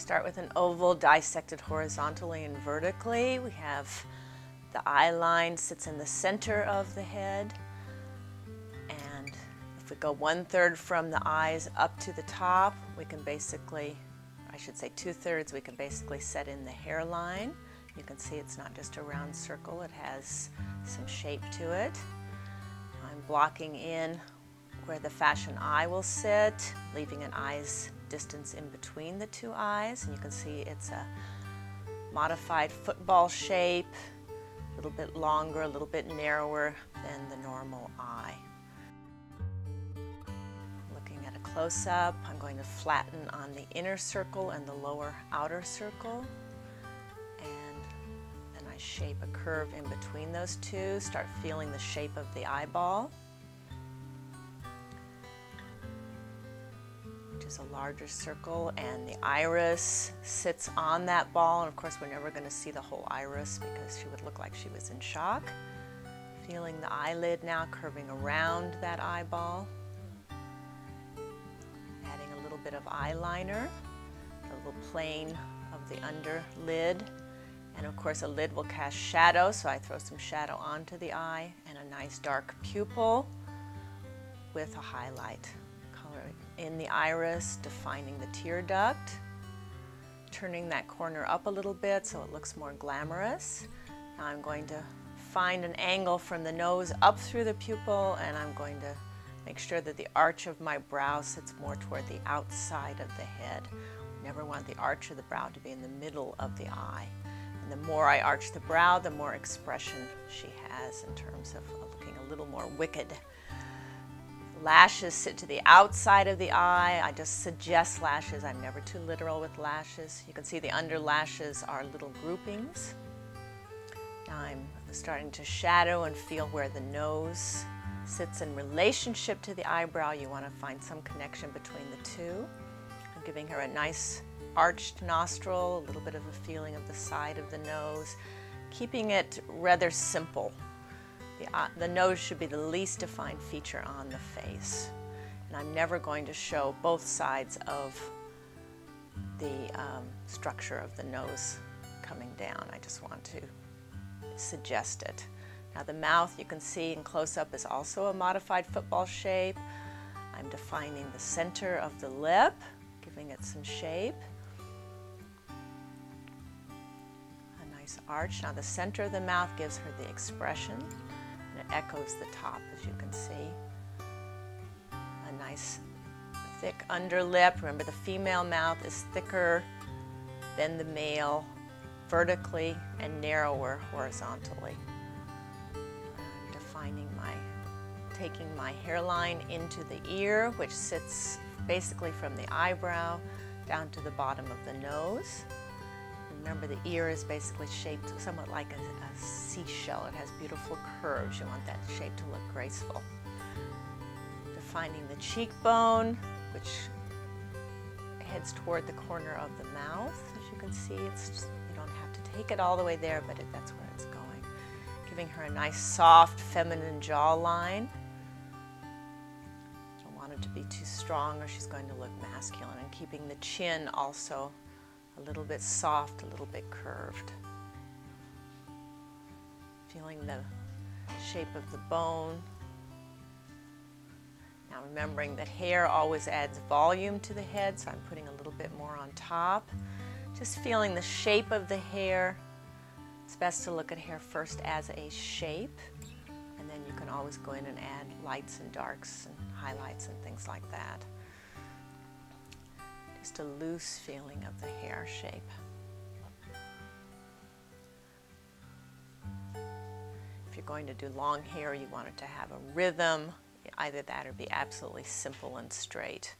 start with an oval dissected horizontally and vertically. We have the eye line sits in the center of the head, and if we go 1/3 from the eyes up to the top, we can basically, I should say 2/3, we can basically set in the hairline. You can see it's not just a round circle, it has some shape to it. I'm blocking in where the fashion eye will sit, leaving an eye's distance in between the two eyes, and you can see it's a modified football shape, a little bit longer, a little bit narrower than the normal eye. Looking at a close-up, I'm going to flatten on the inner circle and the lower outer circle, and then I shape a curve in between those two, start feeling the shape of the eyeball, is a larger circle, and the iris sits on that ball, and of course we're never going to see the whole iris because she would look like she was in shock. Feeling the eyelid now curving around that eyeball. Adding a little bit of eyeliner, a little plane of the underlid, and of course a lid will cast shadow, so I throw some shadow onto the eye, and a nice dark pupil with a highlight. In the iris, defining the tear duct, turning that corner up a little bit so it looks more glamorous. Now I'm going to find an angle from the nose up through the pupil, and I'm going to make sure that the arch of my brow sits more toward the outside of the head. We never want the arch of the brow to be in the middle of the eye. And the more I arch the brow, the more expression she has in terms of looking a little more wicked. Lashes sit to the outside of the eye. I just suggest lashes. I'm never too literal with lashes. You can see the under lashes are little groupings. Now I'm starting to shadow and feel where the nose sits in relationship to the eyebrow. You want to find some connection between the two. I'm giving her a nice arched nostril, a little bit of a feeling of the side of the nose, keeping it rather simple. The nose should be the least defined feature on the face. And I'm never going to show both sides of the structure of the nose coming down. I just want to suggest it. Now the mouth, you can see in close-up, is also a modified football shape. I'm defining the center of the lip, giving it some shape. A nice arch. Now the center of the mouth gives her the expression. It echoes the top, as you can see. A nice thick underlip. Remember, the female mouth is thicker than the male vertically and narrower horizontally. I'm defining taking my hairline into the ear, which sits basically from the eyebrow down to the bottom of the nose. Remember, the ear is basically shaped somewhat like a seashell. It has beautiful curves. You want that shape to look graceful. Defining the cheekbone, which heads toward the corner of the mouth. As you can see, you don't have to take it all the way there, but that's where it's going. Giving her a nice, soft, feminine jawline. Don't want it to be too strong or she's going to look masculine. And keeping the chin also a little bit soft, a little bit curved. Feeling the shape of the bone. Now remembering that hair always adds volume to the head, so I'm putting a little bit more on top. Just feeling the shape of the hair. It's best to look at hair first as a shape, and then you can always go in and add lights and darks and highlights and things like that. Just a loose feeling of the hair shape. If you're going to do long hair, you want it to have a rhythm, either that or be absolutely simple and straight.